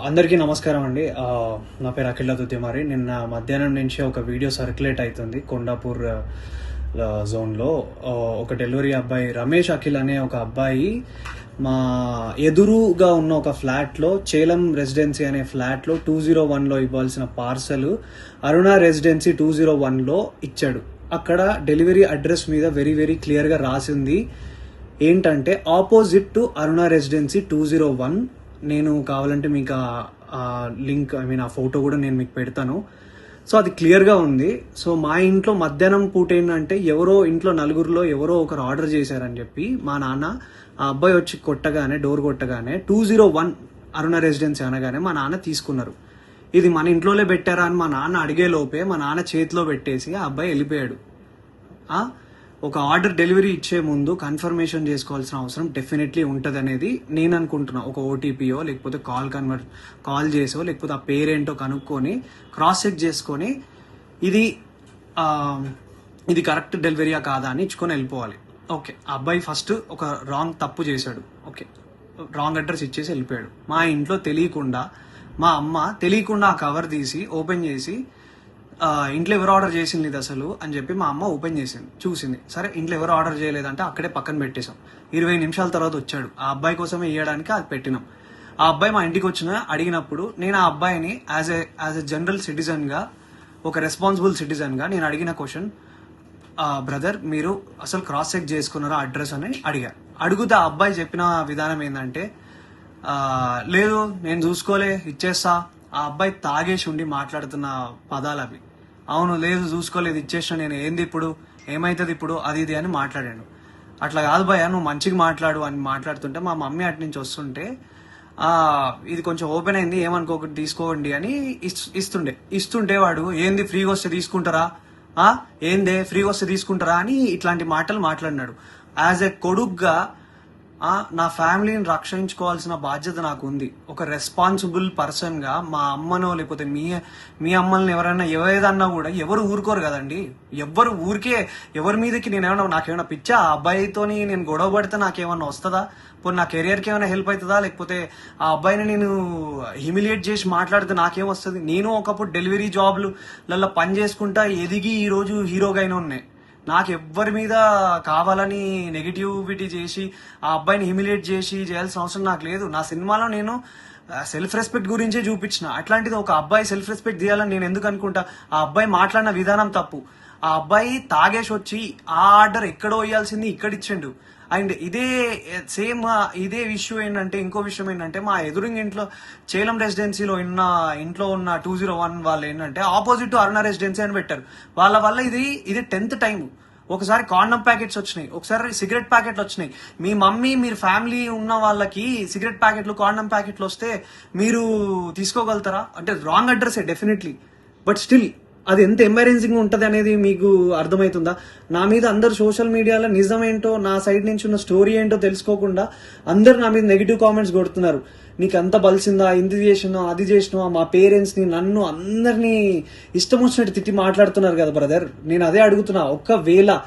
అందరికీ నమస్కారం అండి. నా పేరు అఖిల దుద్దిమారి. నిన్న మధ్యాహ్నం నుంచి ఒక వీడియో సర్క్యులేట్ అవుతుంది కొండాపూర్ జోన్లో. ఒక డెలివరీ అబ్బాయి రమేష్ అఖిల్ అనే ఒక అబ్బాయి మా ఎదురుగా ఉన్న ఒక ఫ్లాట్లో, చేలం రెసిడెన్సీ అనే ఫ్లాట్లో 201లో ఇవ్వాల్సిన పార్సల్ అరుణ రెసిడెన్సీ 201లో ఇచ్చాడు. అక్కడ డెలివరీ అడ్రస్ మీద వెరీ వెరీ క్లియర్గా రాసింది ఏంటంటే ఆపోజిట్ టు అరుణ రెసిడెన్సీ 201. నేను కావాలంటే మీకు ఆ లింక్ ఆ ఫోటో కూడా నేను మీకు పెడతాను. సో అది క్లియర్గా ఉంది. సో మా ఇంట్లో మధ్యాహ్నం పూట ఏంటంటే ఎవరో ఇంట్లో నలుగురిలో ఎవరో ఒకరు ఆర్డర్ చేశారని చెప్పి మా నాన్న ఆ అబ్బాయి వచ్చి డోర్ కొట్టగానే 201 అరుణ రెసిడెన్సీ అనగానే మా నాన్న తీసుకున్నారు. ఇది మన ఇంట్లోనే పెట్టారా అని మా నాన్న అడిగే లోపే మా నాన్న చేతిలో పెట్టేసి ఆ అబ్బాయి వెళ్ళిపోయాడు. ఒక ఆర్డర్ డెలివరీ ఇచ్చే ముందు కన్ఫర్మేషన్ చేసుకోవాల్సిన అవసరం డెఫినెట్లీ ఉంటుంది అనేది నేను అనుకుంటున్నా. ఒక ఓటీపీయో లేకపోతే కాల్ చేసో లేకపోతే ఆ పేరేంటో కనుక్కొని క్రాస్ చెక్ చేసుకొని ఇది కరెక్ట్ డెలివరీయా కాదా అని ఇచ్చుకొని వెళ్ళిపోవాలి. ఓకే, అబ్బాయి ఫస్ట్ ఒక తప్పు చేశాడు. ఓకే, రాంగ్ అడ్రస్ ఇచ్చేసి వెళ్ళిపోయాడు. మా ఇంట్లో తెలియకుండా మా అమ్మ తెలియకుండా ఆ కవర్ తీసి ఓపెన్ చేసి ఇంట్లో ఎవరు ఆర్డర్ చేసింది ఇది అసలు అని చెప్పి మా అమ్మ ఓపెన్ చేసింది, చూసింది. సరే ఇంట్లో ఎవరు ఆర్డర్ చేయలేదంటే అక్కడే పక్కన పెట్టేశాం. 20 నిమిషాల తర్వాత వచ్చాడు. ఆ అబ్బాయి కోసమే ఇవ్వడానికి అది పెట్టినాం. ఆ అబ్బాయి మా ఇంటికి అడిగినప్పుడు నేను ఆ అబ్బాయిని యాజ్ ఎ జనరల్ సిటిజన్గా, ఒక రెస్పాన్సిబుల్ సిటిజన్గా నేను అడిగిన క్వశ్చన్, బ్రదర్ మీరు అసలు క్రాస్ చెక్ చేసుకున్నారా అడ్రస్ అని అడుగుతా. ఆ అబ్బాయి చెప్పిన విధానం ఏంటంటే, లేదు నేను చూసుకోలే ఇచ్చేస్తా. ఆ అబ్బాయి తాగేసి ఉండి మాట్లాడుతున్న పదాలు అవి. అవును, లేదు చూసుకోలేదు ఇచ్చేసిన, నేను ఏంది ఇప్పుడు, ఏమైతుంది ఇప్పుడు, అది ఇది అని మాట్లాడాడు. అట్లా కాదు భయ్య, నువ్వు మంచిగా మాట్లాడు అని మాట్లాడుతుంటే మా మమ్మీ అటు నుంచి వస్తుంటే ఇది కొంచెం ఓపెన్ అయింది ఏమనుకోకుండా తీసుకోండి అని ఇస్తుంటే వాడు ఏంది ఫ్రీగా వస్తే తీసుకుంటారా, ఏందే ఫ్రీగా వస్తే తీసుకుంటారా అని ఇట్లాంటి మాటలు మాట్లాడినాడు. యాజ్ ఎ కొడుగ్గా నా ఫ్యామిలీని రక్షించుకోవాల్సిన బాధ్యత నాకు ఉంది. ఒక రెస్పాన్సిబుల్ పర్సన్గా మా అమ్మనో లేకపోతే మీ అమ్మల్ని ఎవరైనా ఏదన్నా కూడా ఎవరు ఊరుకోరు కదండి. ఎవరి మీదకి నాకేమైనా పిచ్చా, ఆ అబ్బాయితోని నేను గొడవ పడితే నాకేమన్నా వస్తుందా, పోనీ నా కెరియర్కి ఏమైనా హెల్ప్ అవుతుందా, లేకపోతే ఆ అబ్బాయిని నేను హ్యూమిలియేట్ చేసి మాట్లాడితే నాకేం వస్తుంది. నేను ఒకప్పుడు డెలివరీ జాబ్లలో పని చేసుకుంటా ఎదిగి ఈరోజు హీరోగా అయినా ఉన్నాయి. నాకు ఎవ్వరి మీద కావాలని నెగిటివిటీ చేసి ఆ అబ్బాయిని హ్యూమిలియేట్ చేయాల్సిన అవసరం నాకు లేదు. నా సినిమాలో నేను సెల్ఫ్ రెస్పెక్ట్ గురించే చూపించిన. అట్లాంటిది ఒక అబ్బాయి సెల్ఫ్ రెస్పెక్ట్ తీయాలని నేను ఎందుకు అనుకుంటా? ఆ అబ్బాయి మాట్లాడిన విధానం తప్పు. ఆ అబ్బాయి తాగేసి వచ్చి ఆ ఆర్డర్ ఎక్కడో ఇవ్వాల్సింది ఇక్కడ ఇచ్చిండు. అండ్ ఇదే విషయం ఏంటంటే, ఇంకో విషయం ఏంటంటే, మా ఎదురుంగి ఇంట్లో చేలం రెసిడెన్సీలో ఇంట్లో ఉన్న 201 వాళ్ళు ఏంటంటే ఆపోజిట్ టు అరుణ రెసిడెన్సీ అని పెట్టారు. వాళ్ళ వల్ల ఇది 10th టైం. ఒకసారి కాండమ్ ప్యాకెట్స్ వచ్చినాయి, ఒకసారి సిగరెట్ ప్యాకెట్లు వచ్చినాయి. మీ మమ్మీ మీరు ఫ్యామిలీ ఉన్న వాళ్ళకి సిగరెట్ ప్యాకెట్లు కాండమ్ ప్యాకెట్లు వస్తే మీరు తీసుకోగలుగుతారా? అంటే wrong address definitely, but still అది ఎంత ఎంబారెన్సింగ్ ఉంటుంది అనేది మీకు అర్థమవుతుందా? నా మీద అందరు సోషల్ మీడియాలో నిజం ఏంటో, నా సైడ్ నుంచి ఉన్న స్టోరీ ఏంటో తెలుసుకోకుండా అందరు నా మీద నెగిటివ్ కామెంట్స్ కొడుతున్నారు. నీకు అంత బలిసిందా, ఇది చేసినావా, అది చేసినావా, మా పేరెంట్స్ని నన్ను అందరినీ ఇష్టం వచ్చినట్టు తిట్టి మాట్లాడుతున్నారు కదా బ్రదర్. నేను అదే అడుగుతున్నా, ఒకవేళ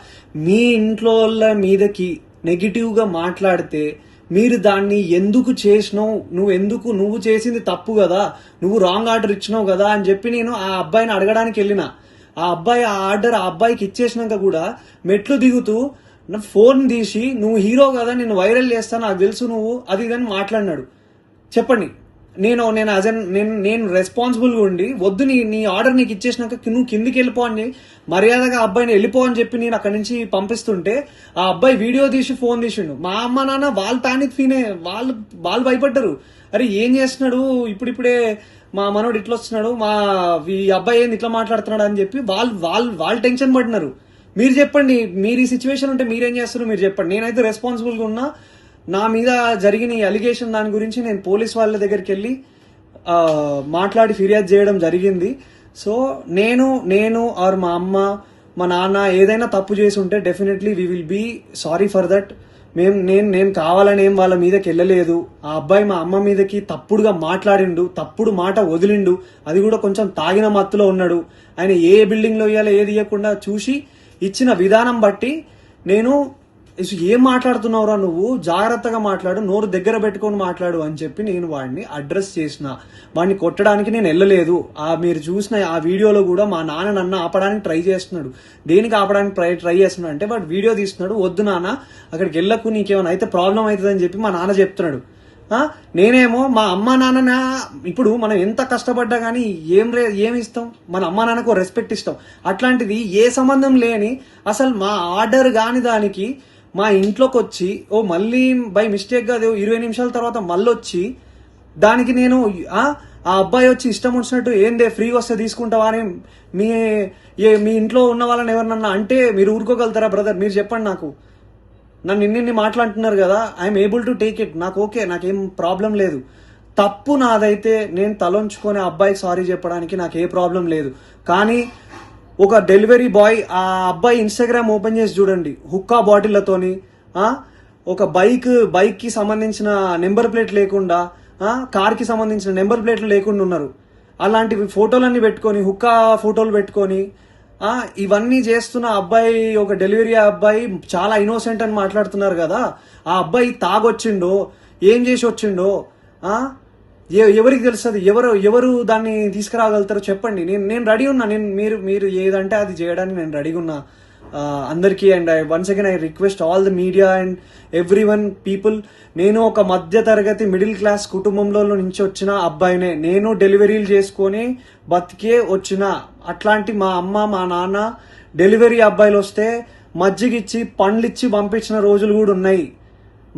మీ ఇంట్లో మీదకి నెగిటివ్గా మాట్లాడితే మీరు దాన్ని ఎందుకు చేసినావు, నువ్వు చేసింది తప్పు కదా, నువ్వు రాంగ్ ఆర్డర్ ఇచ్చినావు కదా అని చెప్పి నేను ఆ అబ్బాయిని అడగడానికి వెళ్ళిన. ఆ అబ్బాయి ఆ ఆర్డర్ ఆ అబ్బాయికి ఇచ్చేసినాక కూడా మెట్లు దిగుతూ నా ఫోన్ తీసి నువ్వు హీరో కదా, నేను వైరల్ చేస్తా, నాకు తెలుసు నువ్వు అది ఇదని మాట్లాడినాడు. చెప్పండి, నేను రెస్పాన్సిబుల్గా ఉండి వద్దు నీ ఆర్డర్ నీకు ఇచ్చేసినాక నువ్వు కిందికి వెళ్ళిపో అని మర్యాదగా అబ్బాయిని వెళ్ళిపో అని చెప్పి నేను అక్కడి నుంచి పంపిస్తుంటే ఆ అబ్బాయి వీడియో తీసి ఫోన్ తీసిండు. మా అమ్మ నాన్న వాళ్ళు ప్యానిక్ వాళ్ళు భయపడ్డారు. అరే ఏం చేస్తున్నాడు ఇప్పుడిప్పుడే మా మనోడు ఇట్లా వస్తున్నాడు, ఈ అబ్బాయి ఏంది ఇట్లా మాట్లాడుతున్నాడు అని చెప్పి వాళ్ళు టెన్షన్ పడినారు. మీరు చెప్పండి, మీరు ఈ సిచ్యువేషన్ ఉంటే మీరేం చేస్తారు మీరు చెప్పండి. నేనైతే రెస్పాన్సిబుల్గా ఉన్నా. నా మీద జరిగిన ఈ అలిగేషన్ దాని గురించి నేను పోలీస్ వాళ్ళ దగ్గరికి వెళ్ళి మాట్లాడి ఫిర్యాదు చేయడం జరిగింది. సో నేను ఆర్ మా అమ్మ మా నాన్న ఏదైనా తప్పు చేసి ఉంటే definitely we will be sorry for that. నేను కావాలని ఏం వాళ్ళ మీదకి వెళ్ళలేదు. ఆ అబ్బాయి మా అమ్మ మీదకి తప్పుడుగా మాట్లాడిండు, తప్పుడు మాట వదిలిండు, అది కూడా కొంచెం తాగిన మత్తులో ఉన్నాడు. ఆయన ఏ బిల్డింగ్లో ఇవ్వాలో ఏది ఇవ్వకుండా చూసి ఇచ్చిన విధానం బట్టి నేను ఏం మాట్లాడుతున్నావురా నువ్వు, జాగ్రత్తగా మాట్లాడు, నోరు దగ్గర పెట్టుకొని మాట్లాడు అని చెప్పి నేను వాడిని అడ్రస్ చేసిన. వాడిని కొట్టడానికి నేను వెళ్ళలేదు. మీరు చూసిన ఆ వీడియోలో కూడా మా నాన్న నన్ను ఆపడానికి ట్రై చేస్తున్నాడు. దేనికి ఆపడానికి ట్రై చేస్తున్నాడు అంటే వాడు వీడియో తీస్తున్నాడు, వద్దు నాన్న అక్కడికి వెళ్ళకు, నీకేమైనా అయితే ప్రాబ్లం అవుతుందని చెప్పి మా నాన్న చెప్తున్నాడు. నేనేమో మా అమ్మా నాన్న, ఇప్పుడు మనం ఎంత కష్టపడ్డా కానీ ఏమి ఇస్తాం, మన అమ్మా నాన్నకు రెస్పెక్ట్ ఇస్తాం. అట్లాంటిది ఏ సంబంధం లేని అసలు మా ఆర్డర్ కాని దానికి మా ఇంట్లోకి వచ్చి మళ్ళీ బై మిస్టేక్ గా 20 నిమిషాల తర్వాత మళ్ళీ వచ్చి దానికి నేను ఆ అబ్బాయి వచ్చి ఇష్టం వచ్చినట్టు ఏందే ఫ్రీగా వస్తే తీసుకుంటావా అని మీ ఇంట్లో ఉన్న వాళ్ళని ఎవరినన్నా అంటే మీరు ఊరుకోగలుగుతారా బ్రదర్? మీరు చెప్పండి. నాకు నన్ను ఇన్ని మాట్లాడుతున్నారు కదా, I'm able to take it. నాకు ఓకే, నాకేం ప్రాబ్లం లేదు. తప్పు నాదైతే నేను తలొంచుకొని అబ్బాయికి సారీ చెప్పడానికి నాకు ఏ ప్రాబ్లం లేదు. కానీ ఒక డెలివరీ బాయ్ ఆ అబ్బాయి ఇన్స్టాగ్రామ్ ఓపెన్ చేసి చూడండి, హుక్కా బాటిళ్లతోని ఒక బైక్ కి సంబంధించిన నెంబర్ ప్లేట్ లేకుండా, కార్ కి సంబంధించిన నెంబర్ ప్లేట్లు లేకుండా ఉన్నారు. అలాంటివి ఫోటోలన్నీ పెట్టుకొని, హుక్కా ఫోటోలు పెట్టుకొని ఇవన్నీ చేస్తున్న అబ్బాయి, ఒక డెలివరీ అబ్బాయి చాలా ఇన్నోసెంట్ అని మాట్లాడుతున్నారు కదా. ఆ అబ్బాయి తాగొచ్చిండో ఏం చేసి వచ్చిండో ఎవరికి తెలుస్తుంది? ఎవరు దాన్ని తీసుకురాగలుగుతారో చెప్పండి. నేను రెడీ ఉన్నా. మీరు ఏదంటే అది చేయడానికి నేను రెడీగా ఉన్నా అందరికీ. And once again I request all the media and every one people, నేను ఒక మధ్య తరగతి మిడిల్ క్లాస్ కుటుంబంలో నుంచి వచ్చిన అబ్బాయినే. నేను డెలివరీలు చేసుకొని బతికే వచ్చిన. అట్లాంటి మా అమ్మ మా నాన్న డెలివరీ అబ్బాయిలు వస్తే మజ్జిగిచ్చి పండ్లిచ్చి పంపించిన రోజులు కూడా ఉన్నాయి.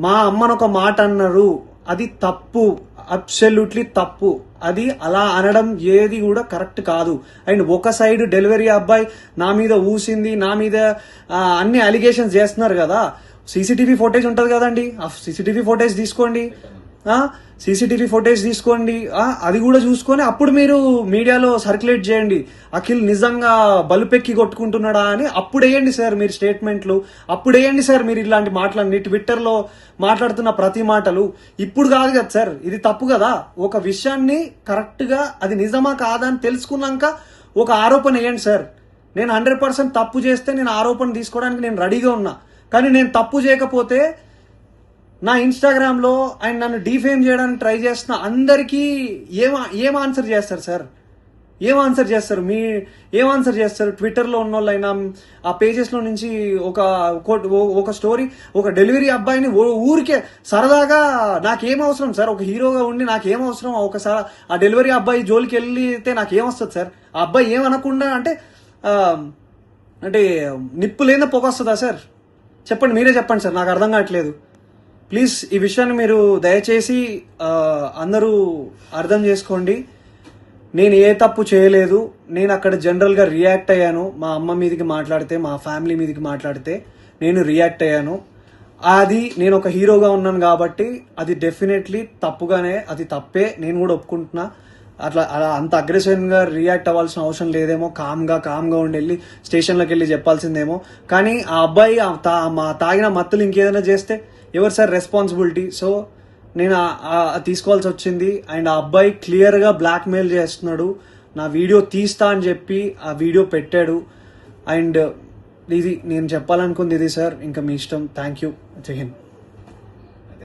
మా అమ్మను ఒక మాట అన్నారు, అది తప్పు, అబ్సల్యూట్లీ తప్పు. అది అలా అనడం ఏది కూడా కరెక్ట్ కాదు. అండ్ ఒక సైడ్ డెలివరీ అబ్బాయి నా మీద ఊసింది, నా మీద అన్ని అలిగేషన్స్ చేస్తున్నారు కదా. సీసీటీవీ ఫుటేజ్ ఉంటది కదండి, ఆ సీసీటీవీ ఫుటేజ్ తీసుకోండి. సీసీటీవీ ఫుటేజ్ తీసుకోండి, అది కూడా చూసుకొని అప్పుడు మీరు మీడియాలో సర్క్యులేట్ చేయండి. అఖిల్ నిజంగా బలుపెక్కి కొట్టుకుంటున్నాడా అని అప్పుడు వేయండి సార్ మీరు స్టేట్మెంట్లు. అప్పుడు వేయండి సార్ మీరు ఇలాంటి మాటలన్నీ ట్విట్టర్లో మాట్లాడుతున్న ప్రతి మాటలు. ఇప్పుడు కాదు కదా సార్, ఇది తప్పు కదా. ఒక విషయాన్ని కరెక్ట్ గా అది నిజమా కాదా అని తెలుసుకున్నాక ఒక ఆరోపణ వేయండి సార్. నేను 100% తప్పు చేస్తే నేను ఆరోపణ తీసుకోవడానికి నేను రెడీగా ఉన్నా. కానీ నేను తప్పు చేయకపోతే నా ఇన్స్టాగ్రామ్ లో అండ్ నన్ను డిఫేమ్ చేయడానికి ట్రై చేస్తున్న అందరికీ ఏం ఆన్సర్ చేస్తారు సార్? ఏం ఆన్సర్ చేస్తారు? ట్విట్టర్లో ఉన్న వాళ్ళైనా ఆ పేజెస్ లో నుంచి ఒక స్టోరీ, ఒక డెలివరీ అబ్బాయిని ఊరికే సరదాగా నాకేం అవసరం సార్? ఒక హీరోగా ఉండి నాకేం అవసరం? ఒకసారి ఆ డెలివరీ అబ్బాయి జోలికి వెళ్తే నాకేం వస్తుంది సార్? ఆ అబ్బాయి ఏమనకుండా అంటే నిప్పు లేదా పొగ వస్తుందా సార్? చెప్పండి, మీరే చెప్పండి సార్, నాకు అర్థం కావట్లేదు. ప్లీజ్ ఈ విషయాన్ని మీరు దయచేసి అందరూ అర్థం చేసుకోండి. నేను ఏ తప్పు చేయలేదు. నేను అక్కడ జనరల్గా రియాక్ట్ అయ్యాను. మా అమ్మ మీదకి మాట్లాడితే, మా ఫ్యామిలీ మీదకి మాట్లాడితే నేను రియాక్ట్ అయ్యాను. అది నేను ఒక హీరోగా ఉన్నాను కాబట్టి అది డెఫినెట్లీ తప్పుగానే, అది తప్పే, నేను కూడా ఒప్పుకుంటున్నా. అలా అంత అగ్రెసివ్గా రియాక్ట్ అవ్వాల్సిన అవసరం లేదేమో. కామ్గా ఉండి వెళ్ళి స్టేషన్లోకి వెళ్ళి చెప్పాల్సిందేమో. కానీ ఆ అబ్బాయి తాగిన మత్తులు ఇంకేదైనా చేస్తే ఎవరు సార్ రెస్పాన్సిబిలిటీ? సో నేను తీసుకోవాల్సి వచ్చింది. అండ్ ఆ అబ్బాయి క్లియర్గా బ్లాక్మెయిల్ చేస్తున్నాడు. నా వీడియో తీస్తా అని చెప్పి ఆ వీడియో పెట్టాడు. అండ్ ఇది నేను చెప్పాలనుకుంది ఇది సార్. ఇంకా మీ ఇష్టం. Thank you. జై హింద్.